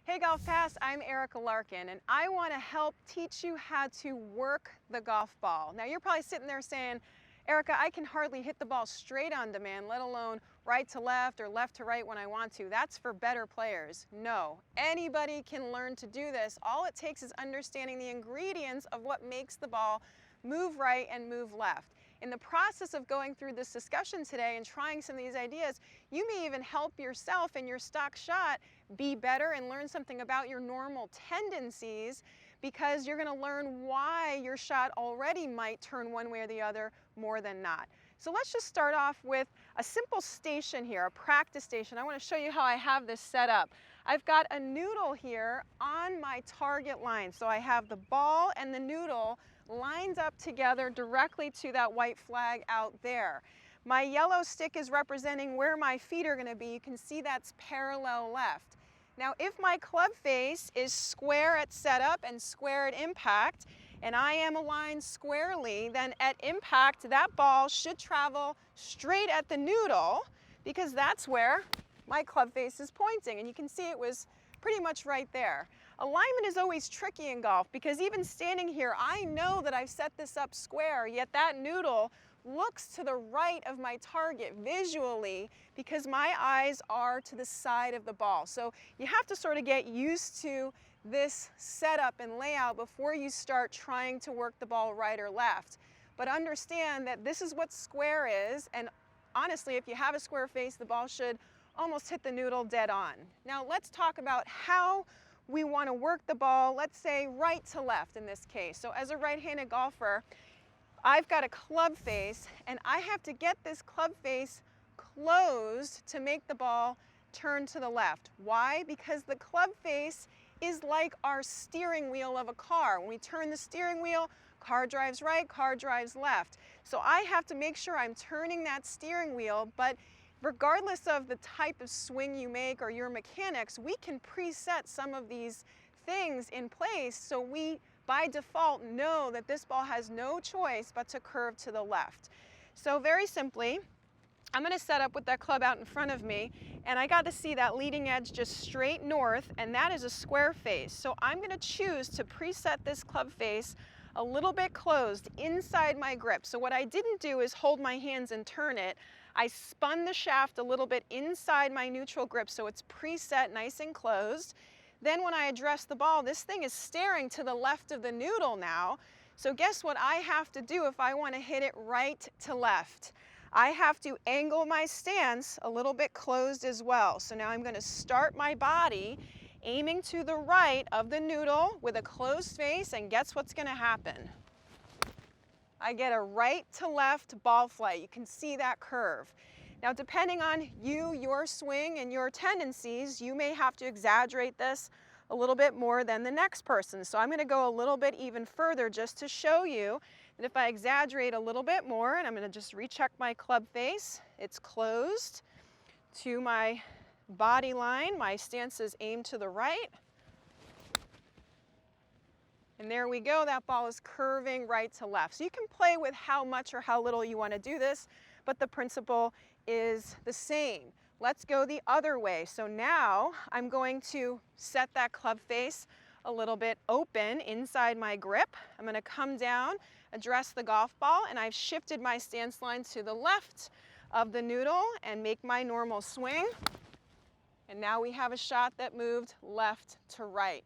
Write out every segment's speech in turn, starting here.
Hey GolfPass, I'm Erika Larkin and I want to help teach you how to work the golf ball. Now you're probably sitting there saying, Erika, I can hardly hit the ball straight on demand, let alone right to left or left to right when I want to. That's for better players. No, anybody can learn to do this. All it takes is understanding the ingredients of what makes the ball move right and move left. In the process of going through this discussion today and trying some of these ideas, you may even help yourself in your stock shot be better and learn something about your normal tendencies, because you're going to learn why your shot already might turn one way or the other more than not. So let's just start off with a simple station here, a practice station. I want to show you how I have this set up. I've got a noodle here on my target line. So I have the ball and the noodle lined up together directly to that white flag out there. My yellow stick is representing where my feet are going to be. You can see that's parallel left. Now if my club face is square at setup and square at impact, and I am aligned squarely, then at impact that ball should travel straight at the noodle, because that's where my club face is pointing, and you can see it was pretty much right there. Alignment is always tricky in golf because even standing here, I know that I've set this up square, yet that noodle looks to the right of my target visually because my eyes are to the side of the ball. So you have to sort of get used to this setup and layout before you start trying to work the ball right or left. But understand that this is what square is, and honestly, if you have a square face, the ball should almost hit the noodle dead on. Now let's talk about how we want to work the ball, let's say right to left in this case. So as a right-handed golfer, I've got a club face and I have to get this club face closed to make the ball turn to the left. Why? Because the club face is like our steering wheel of a car. When we turn the steering wheel, car drives right, car drives left. So I have to make sure I'm turning that steering wheel, but regardless of the type of swing you make or your mechanics, we can preset some of these things in place so we, by default, know that this ball has no choice but to curve to the left. So very simply, I'm going to set up with that club out in front of me, and I got to see that leading edge just straight north, and that is a square face. So I'm going to choose to preset this club face a little bit closed inside my grip. So what I didn't do is hold my hands and turn it. I spun the shaft a little bit inside my neutral grip so it's preset nice and closed. Then when I address the ball, this thing is staring to the left of the noodle now. So guess what I have to do if I want to hit it right to left? I have to angle my stance a little bit closed as well. So now I'm going to start my body aiming to the right of the noodle with a closed face, and guess what's going to happen? I get a right to left ball flight. You can see that curve. Now depending on you, your swing, and your tendencies, you may have to exaggerate this a little bit more than the next person. So I'm going to go a little bit even further just to show you that if I exaggerate a little bit more, and I'm going to just recheck my club face, it's closed to my body line, my stance is aimed to the right. And there we go, that ball is curving right to left. So you can play with how much or how little you want to do this, but the principle is the same. Let's go the other way. So now I'm going to set that club face a little bit open inside my grip. I'm going to come down, address the golf ball, and I've shifted my stance line to the left of the noodle and make my normal swing. And now we have a shot that moved left to right.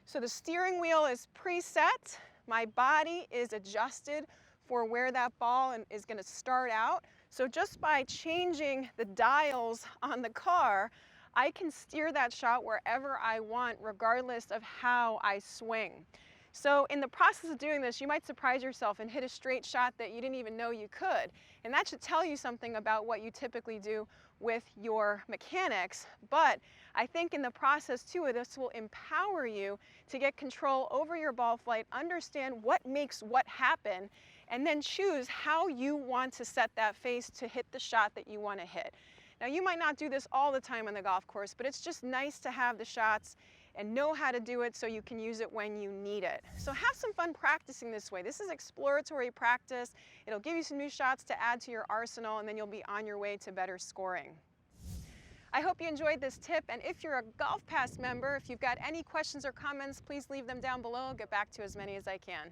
So the steering wheel is preset. My body is adjusted for where that ball is going to start out. So just by changing the dials on the car, I can steer that shot wherever I want, regardless of how I swing. So in the process of doing this, you might surprise yourself and hit a straight shot that you didn't even know you could. And that should tell you something about what you typically do with your mechanics. But I think in the process too, this will empower you to get control over your ball flight, understand what makes what happen, and then choose how you want to set that face to hit the shot that you want to hit. Now you might not do this all the time on the golf course, but it's just nice to have the shots and know how to do it so you can use it when you need it. So have some fun practicing this way. This is exploratory practice. It'll give you some new shots to add to your arsenal, and then you'll be on your way to better scoring. I hope you enjoyed this tip, and if you're a GolfPass member, if you've got any questions or comments, please leave them down below. I'll get back to as many as I can.